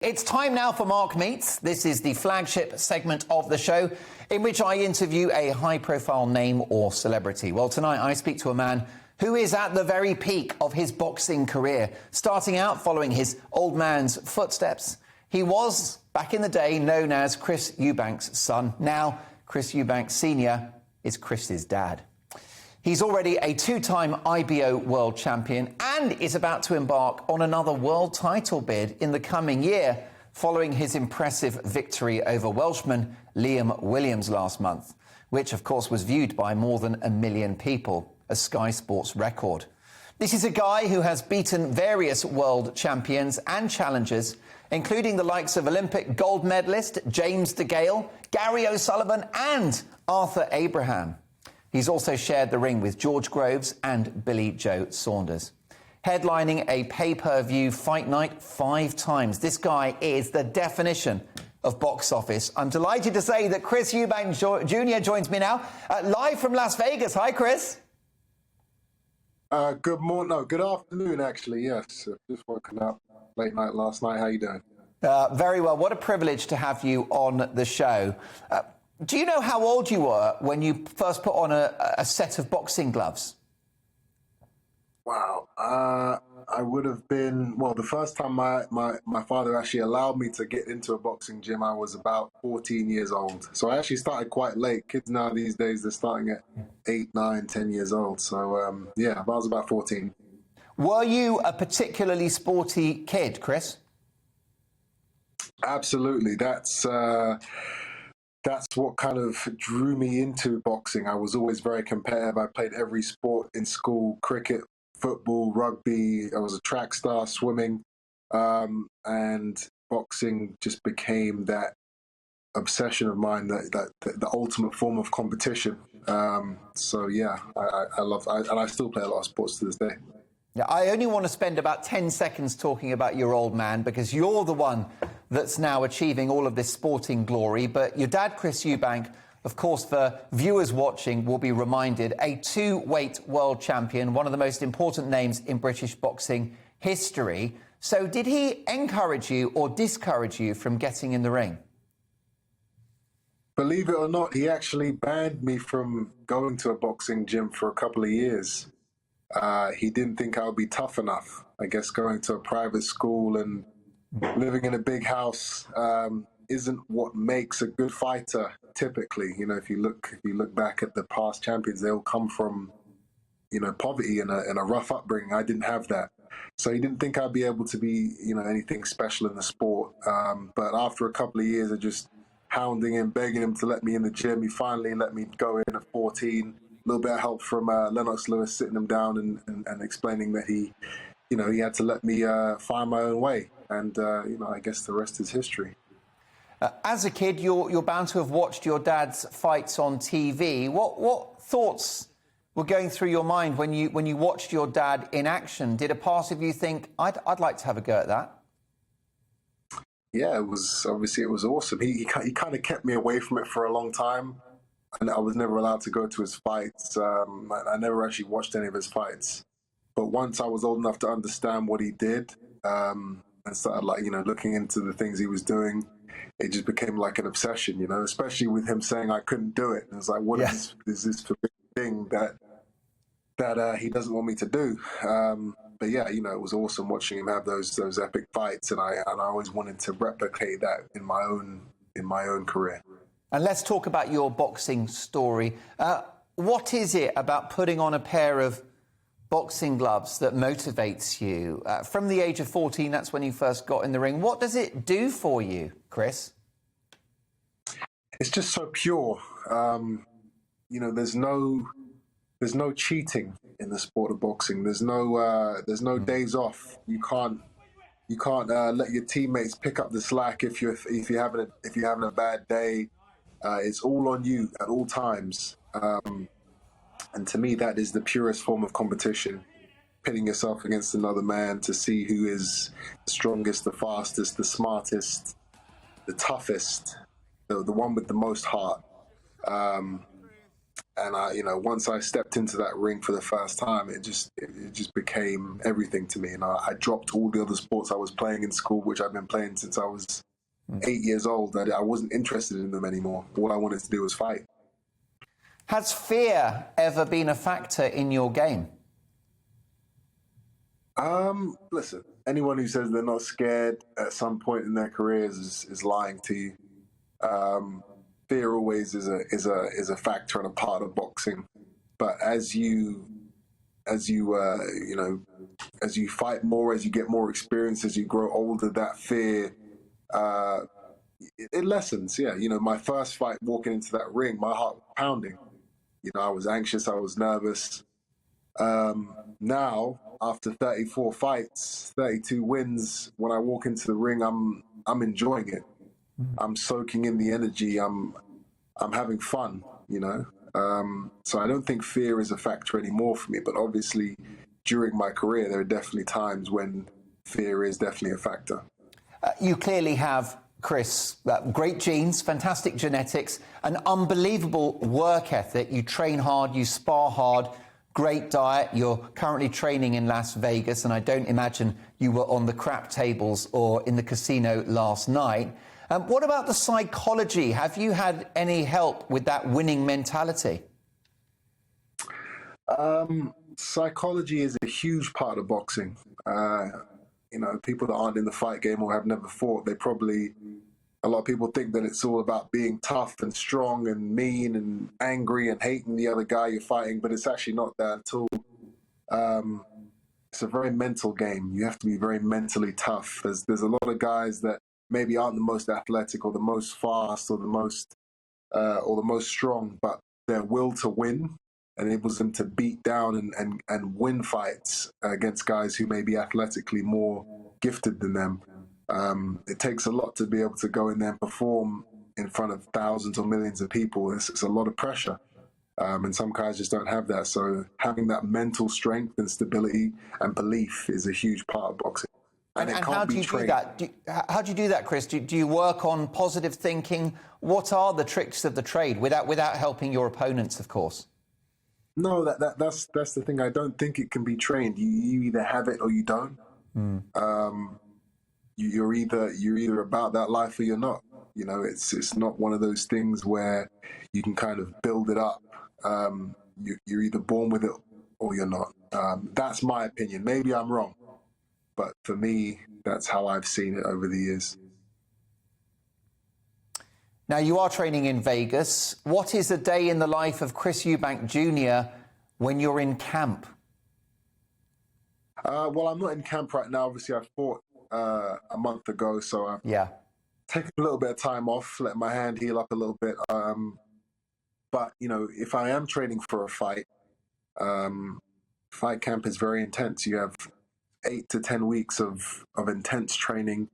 It's time now for Mark Meets. This is the flagship segment of the show in which I interview a high-profile name or celebrity. Well, tonight I speak to a man who is at the very peak of his boxing career, starting out following his old man's footsteps. He was, back in the day, known as Chris Eubank's son. Now, Chris Eubank Sr. is Chris's dad. He's already a two-time IBO world champion and is about to embark on another world title bid in the coming year, following his impressive victory over Welshman Liam Williams last month, which, of course, was viewed by more than 1 million people, a Sky Sports record. This is a guy who has beaten various world champions and challengers, including the likes of Olympic gold medalist James DeGale, Gary O'Sullivan and Arthur Abraham. He's also shared the ring with George Groves and Billy Joe Saunders. Headlining a pay-per-view fight night 5 times, this guy is the definition of box office. I'm delighted to say that Chris Eubank Jr. joins me now, live from Las Vegas. Hi, Chris. Good morning. No, good afternoon, actually. Yes, just woken up late night last night. How you doing? Very well. What a privilege to have you on the show. Do you know how old you were when you first put on a set of boxing gloves? Wow. I would have been, well, the first time my father actually allowed me to get into a boxing gym, I was about 14 years old. So I actually started quite late. Kids now these days, they're starting at 8, 9, 10 years old. So, yeah, I was about 14. Were you a particularly sporty kid, Chris? Absolutely. That's what kind of drew me into boxing. I was always very competitive. I played every sport in school: cricket, football, rugby. I was a track star, swimming, and boxing just became that obsession of mine, that the ultimate form of competition. So yeah, and I still play a lot of sports to this day. Yeah, I only want to spend about 10 seconds talking about your old man, because you're the one that's now achieving all of this sporting glory. But your dad, Chris Eubank, of course, for viewers watching, will be reminded, a 2-weight world champion, one of the most important names in British boxing history. So did he encourage you or discourage you from getting in the ring? Believe it or not, he actually banned me from going to a boxing gym for a couple of years. He didn't think I would be tough enough. I guess going to a private school and living in a big house isn't what makes a good fighter. Typically, you know, if you look back at the past champions, they all come from, you know, poverty and a rough upbringing. I didn't have that, so he didn't think I'd be able to be, you know, anything special in the sport. But after a couple of years of just hounding him, begging him to let me in the gym, he finally let me go in at 14. A little bit of help from Lennox Lewis sitting him down and explaining that he had to let me find my own way. And, you know, I guess the rest is history. As a kid, you're bound to have watched your dad's fights on TV. What thoughts were going through your mind when you watched your dad in action? Did a part of you think, I'd like to have a go at that? Yeah, it was awesome. He kind of kept me away from it for a long time. And I was never allowed to go to his fights. I never actually watched any of his fights. But once I was old enough to understand what he did, and started, like, you know, looking into the things he was doing, it just became like an obsession, you know, especially with him saying I couldn't do it. And it's like, what is this forbidden thing that he doesn't want me to do? But yeah, you know, it was awesome watching him have those epic fights, and I always wanted to replicate that in my own career. And let's talk about your boxing story. What is it about putting on a pair of boxing gloves that motivates you? From the age of 14, that's when you first got in the ring. What does it do for you, Chris? It's just so pure. You know, there's no cheating in the sport of boxing. There's no days off. You can't let your teammates pick up the slack if you're having a bad day. It's all on you at all times. And to me, that is the purest form of competition. Pitting yourself against another man to see who is the strongest, the fastest, the smartest, the toughest, the one with the most heart. And once I stepped into that ring for the first time, it just became everything to me. And I dropped all the other sports I was playing in school, which I've been playing since I was 8 years old. I wasn't interested in them anymore. All I wanted to do was fight. Has fear ever been a factor in your game? Listen, anyone who says they're not scared at some point in their careers is lying to you. Fear always is a factor and a part of boxing, but as you fight more, as you get more experience, as you grow older, that fear it lessens. Yeah, my first fight, walking into that ring, my heart was pounding. I was anxious, I was nervous. Now, after 34 fights, 32 wins, when I walk into the ring, I'm enjoying it. I'm soaking in the energy. I'm having fun, So I don't think fear is a factor anymore for me. But obviously, during my career, there are definitely times when fear is definitely a factor. You clearly have, Chris, great genes, fantastic genetics, an unbelievable work ethic. You train hard, you spar hard, great diet. You're currently training in Las Vegas, and I don't imagine you were on the crap tables or in the casino last night. What about the psychology? Have you had any help with that winning mentality? Psychology is a huge part of boxing. People that aren't in the fight game or have never fought, a lot of people think that it's all about being tough and strong and mean and angry and hating the other guy you're fighting, but it's actually not that at all. It's a very mental game. You have to be very mentally tough. There's a lot of guys that maybe aren't the most athletic or the most fast or the most strong, but their will to win enables them to beat down and win fights against guys who may be athletically more gifted than them. It takes a lot to be able to go in there and perform in front of thousands or millions of people. It's a lot of pressure. And some guys just don't have that. So having that mental strength and stability and belief is a huge part of boxing. And how do you do that? How do you do that, Chris? Do you work on positive thinking? What are the tricks of the trade without helping your opponents, of course? No, that's the thing. I don't think it can be trained. You either have it or you don't. You're either about that life or you're not. It's not one of those things where you can kind of build it up. You're either born with it or you're not. That's my opinion. Maybe I'm wrong. But for me, that's how I've seen it over the years. Now, you are training in Vegas. What is a day in the life of Chris Eubank Jr. when you're in camp? Well, I'm not in camp right now. Obviously, I fought a month ago, so I've taken a little bit of time off, let my hand heal up a little bit. But, if I am training for a fight, fight camp is very intense. You have 8 to 10 weeks of intense training,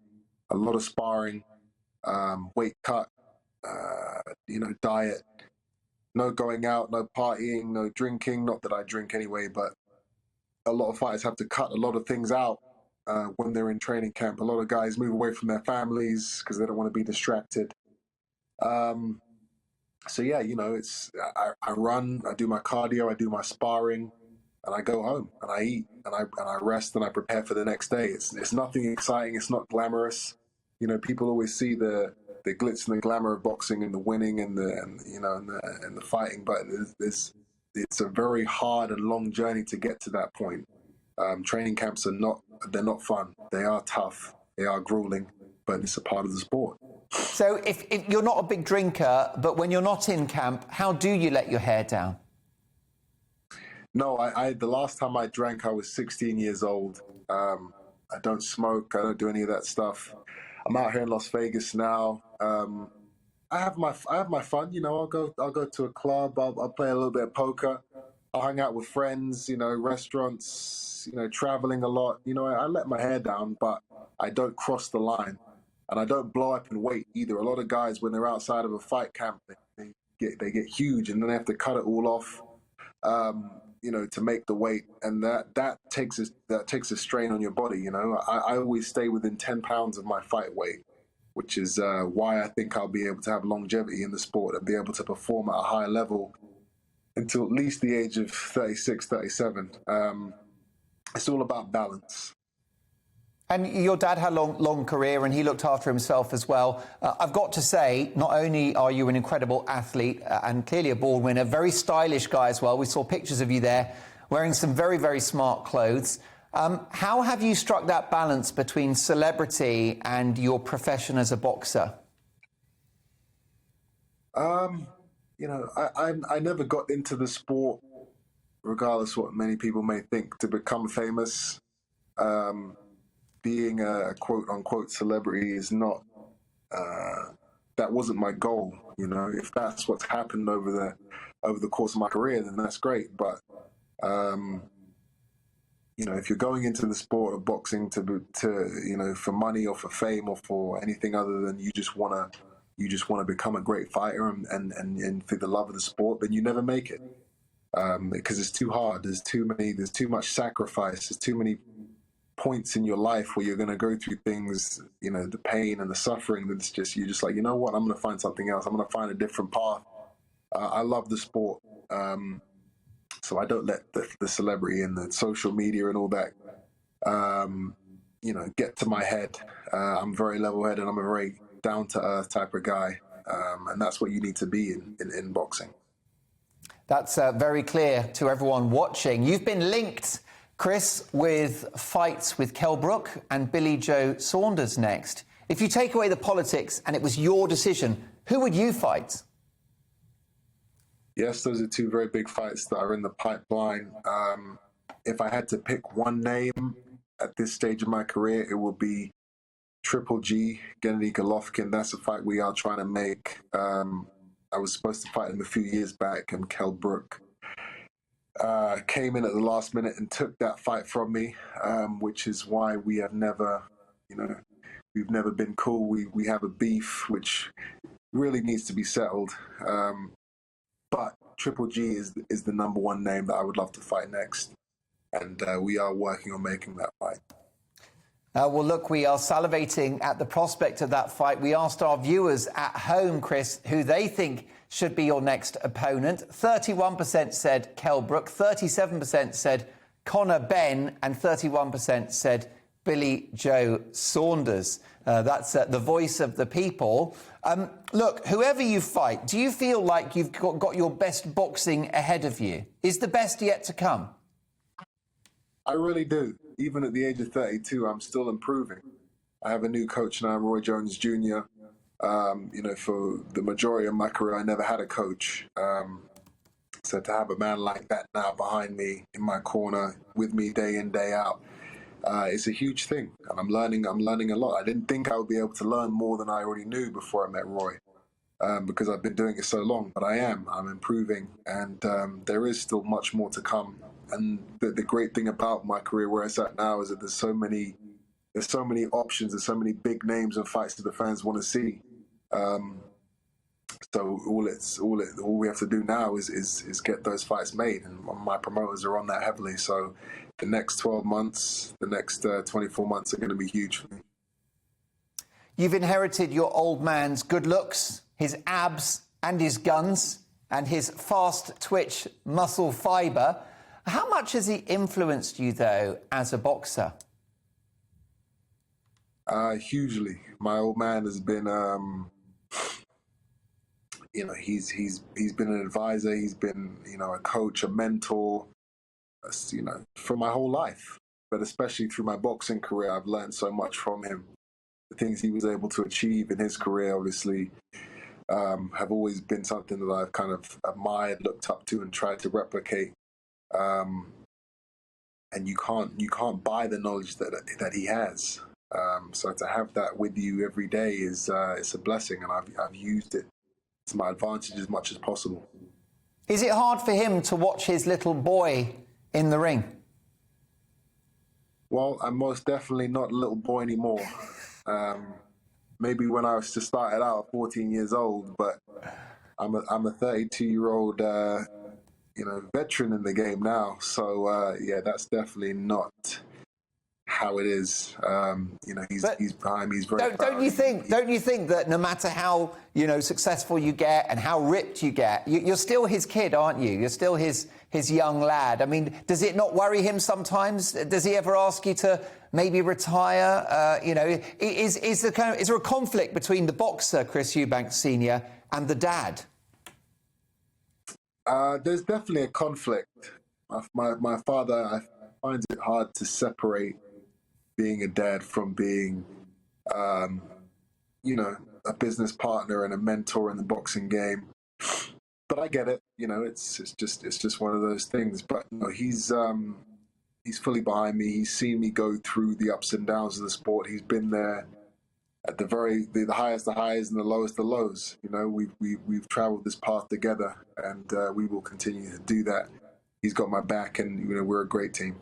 a lot of sparring, weight cut, diet, no going out, no partying, no drinking. Not that I drink anyway, but a lot of fighters have to cut a lot of things out when they're in training camp. A lot of guys move away from their families because they don't want to be distracted. So yeah, I run, I do my cardio, I do my sparring, and I go home and I eat and I rest and I prepare for the next day. It's nothing exciting. It's not glamorous. People always see the glitz and the glamour of boxing and the winning and the fighting, but it's a very hard and long journey to get to that point. Training camps they're not fun. They are tough. They are grueling, but it's a part of the sport. So if you're not a big drinker, but when you're not in camp, how do you let your hair down? No, the last time I drank, I was 16 years old. I don't smoke. I don't do any of that stuff. I'm out here in Las Vegas now. I have my fun. I'll go to a club. I'll play a little bit of poker. I'll hang out with friends. Restaurants. Traveling a lot. I let my hair down, but I don't cross the line, and I don't blow up in weight either. A lot of guys, when they're outside of a fight camp, they get huge, and then they have to cut it all off. To make the weight, and that takes a strain on your body. I always stay within 10 pounds of my fight weight, which is why I think I'll be able to have longevity in the sport and be able to perform at a high level until at least the age of 36, 37. It's all about balance. And your dad had a long career and he looked after himself as well. I've got to say, not only are you an incredible athlete and clearly a ball winner, very stylish guy as well. We saw pictures of you there wearing some very, very smart clothes. How have you struck that balance between celebrity and your profession as a boxer? You know, I never got into the sport, regardless what many people may think, to become famous. Being a quote unquote celebrity is not, that wasn't my goal. You know, if that's what's happened over the course of my career, then that's great. But, you know, if you're going into the sport of boxing to you know, for money or for fame or for anything other than you just want to become a great fighter and for the love of the sport, then you never make it. Because it's too hard. There's too much sacrifice. There's too many points in your life where you're going to go through things, you know, the pain and the suffering. That's just, you're just like, you know what, I'm going to find something else. I'm going to find a different path. I love the sport. So I don't let the celebrity and the social media and all that, you know, get to my head. I'm very level-headed. I'm a very down-to-earth type of guy. And that's what you need to be in boxing. That's very clear to everyone watching. You've been linked, Chris, with fights with Kell Brook and Billy Joe Saunders next. If you take away the politics and it was your decision, who would you fight? Yes, those are two very big fights that are in the pipeline. If I had to pick one name at this stage of my career, it would be Triple G, Gennady Golovkin. That's a fight we are trying to make. I was supposed to fight him a few years back, and Kell Brook came in at the last minute and took that fight from me, which is why we have never, you know, we've never been cool. We have a beef which really needs to be settled. But Triple G is the number one name that I would love to fight next, and we are working on making that fight. Well, look, we are salivating at the prospect of that fight. We asked our viewers at home, Chris, who they think should be your next opponent. 31% said Kell Brook, 37% said Conor Benn, and 31% said Billy Joe Saunders. That's the voice of the people. Look, whoever you fight, do you feel like you've got your best boxing ahead of you? Is the best yet to come? I really do. Even at the age of 32, I'm still improving. I have a new coach now, Roy Jones Jr. You know, for the majority of my career, I never had a coach. So to have a man like that now behind me, in my corner, with me day in, day out, it's a huge thing. And I'm learning a lot. I didn't think I would be able to learn more than I already knew before I met Roy, because I've been doing it so long. But I'm improving, and there is still much more to come. And the great thing about my career where it's at now is that there's so many options, there's so many big names and fights that the fans want to see. So all we have to do now is get those fights made, and my promoters are on that heavily. So the next 12 months, the next 24 months are going to be huge for me. You've inherited your old man's good looks, his abs and his guns, and his fast twitch muscle fibre. How much has he influenced you, though, as a boxer? Hugely. My old man has been, you know, he's been an advisor. He's been, you know, a coach, a mentor, you know, for my whole life. But especially through my boxing career, I've learned so much from him. The things he was able to achieve in his career, obviously, have always been something that I've kind of admired, looked up to, and tried to replicate. And you can't buy the knowledge that he has. So to have that with you every day is it's a blessing, and I've used it to my advantage as much as possible. Is it hard for him to watch his little boy in the ring? Well, I'm most definitely not a little boy anymore. Maybe when I was just started out at 14 years old, but I'm a 32-year-old. You know, veteran in the game now. So, yeah, that's definitely not how it is. He's behind me. He's very proud. Don't you think that no matter how successful you get and how ripped you get, you're still his kid, aren't you? You're still his young lad. I mean, does it not worry him sometimes? Does he ever ask you to maybe retire? Is there a conflict between the boxer Chris Eubank Sr. and the dad? There's definitely a conflict. My father, I find it hard to separate being a dad from being, a business partner and a mentor in the boxing game. But I get it. It's just one of those things. But he's fully behind me. He's seen me go through the ups and downs of the sport. He's been there at the highest, the highs, and the lowest, the lows. We've traveled this path together, and we will continue to do that. He's got my back, and we're a great team.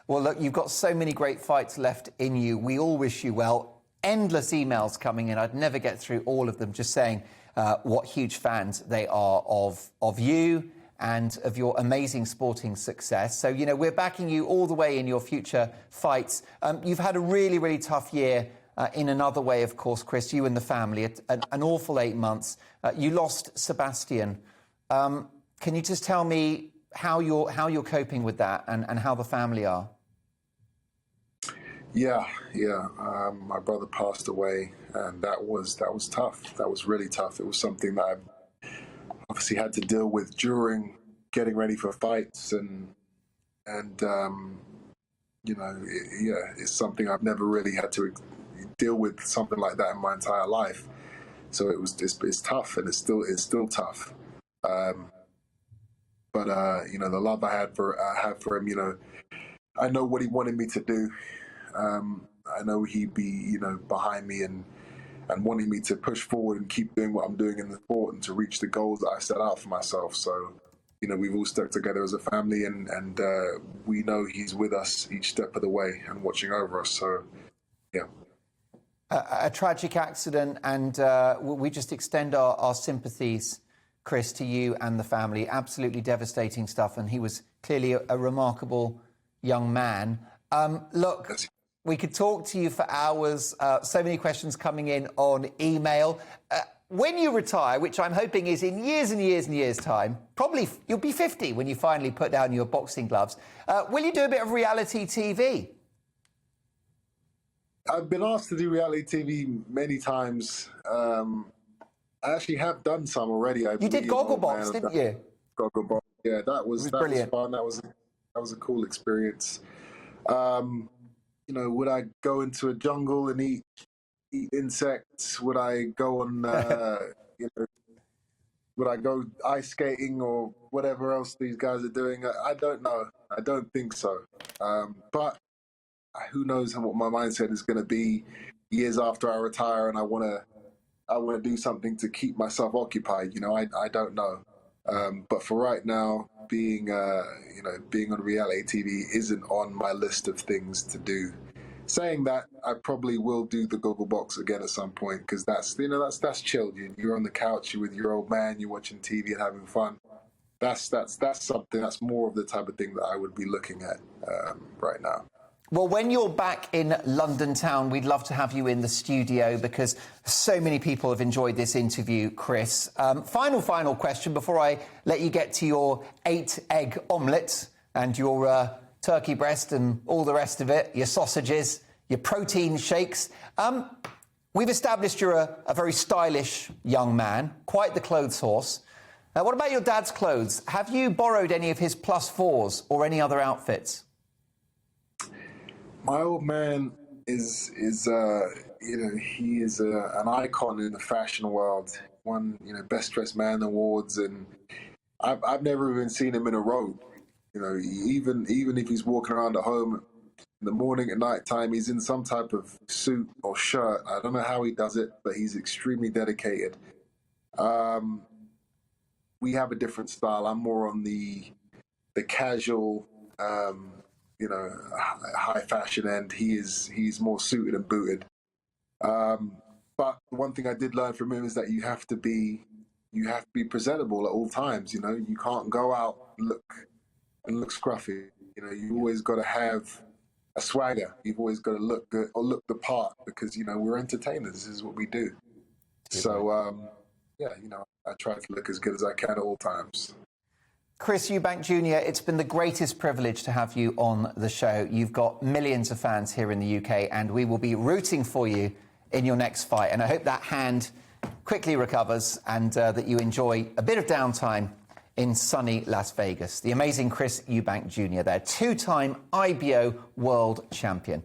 Well, look, you've got so many great fights left in you. We all wish you well. Endless emails coming in. I'd never get through all of them, just saying what huge fans they are of you and of your amazing sporting success. So, we're backing you all the way in your future fights. You've had a really, really tough year in another way, of course, Chris, you and the family, an awful 8 months. You lost Sebastian. Can you just tell me how you're coping with that and how the family are? Yeah. My brother passed away, and that was tough. That was really tough. It was something that I obviously had to deal with during getting ready for fights, and it's something I've never really had to deal with something like that in my entire life. So it's tough, and it's still tough. But the love I have for him, I know what he wanted me to do. I know he'd be, behind me and wanting me to push forward and keep doing what I'm doing in the sport and to reach the goals that I set out for myself. So, we've all stuck together as a family, and we know he's with us each step of the way and watching over us. So, yeah. A tragic accident, and we just extend our sympathies, Chris, to you and the family. Absolutely devastating stuff, and he was clearly a remarkable young man. Look, we could talk to you for hours. So many questions coming in on email. When you retire, which I'm hoping is in years and years and years' time, probably you'll be 50 when you finally put down your boxing gloves. Will you do a bit of reality TV? I've been asked to do reality TV many times. I actually have done some already. You did Gogglebox, didn't you? Gogglebox, yeah, that was brilliant. Fun. That was a cool experience. Would I go into a jungle and eat insects? Would I go on, would I go ice skating or whatever else these guys are doing? I don't know. I don't think so. But who knows what my mindset is going to be years after I retire, and I want to do something to keep myself occupied. I don't know. But for right now, being on reality TV isn't on my list of things to do. Saying that, I probably will do the Gogglebox again at some point, because that's chill. You're on the couch, you're with your old man, you're watching TV and having fun. That's something. That's more of the type of thing that I would be looking at right now. Well, when you're back in London town, we'd love to have you in the studio, because so many people have enjoyed this interview, Chris. Final question before I let you get to your 8-egg omelette and your turkey breast and all the rest of it, your sausages, your protein shakes. We've established you're a very stylish young man, quite the clothes horse. What about your dad's clothes? Have you borrowed any of his +4s or any other outfits? My old man is he is an icon in the fashion world. Won Best Dressed Man awards, and I've never even seen him in a robe. Even if he's walking around at home in the morning, at night time, he's in some type of suit or shirt. I don't know how he does it, but he's extremely dedicated. We have a different style. I'm more on the casual, high fashion end. He's more suited and booted. But one thing I did learn from him is that you have to be presentable at all times. You can't go out and look scruffy. You always got to have a swagger. You've always got to look good or look the part because, you know, we're entertainers. This is what we do. So, yeah, you know, I try to look as good as I can at all times. Chris Eubank Jr., it's been the greatest privilege to have you on the show. You've got millions of fans here in the UK, and we will be rooting for you in your next fight. And I hope that hand quickly recovers and that you enjoy a bit of downtime in sunny Las Vegas. The amazing Chris Eubank Jr. there, two-time IBO world champion.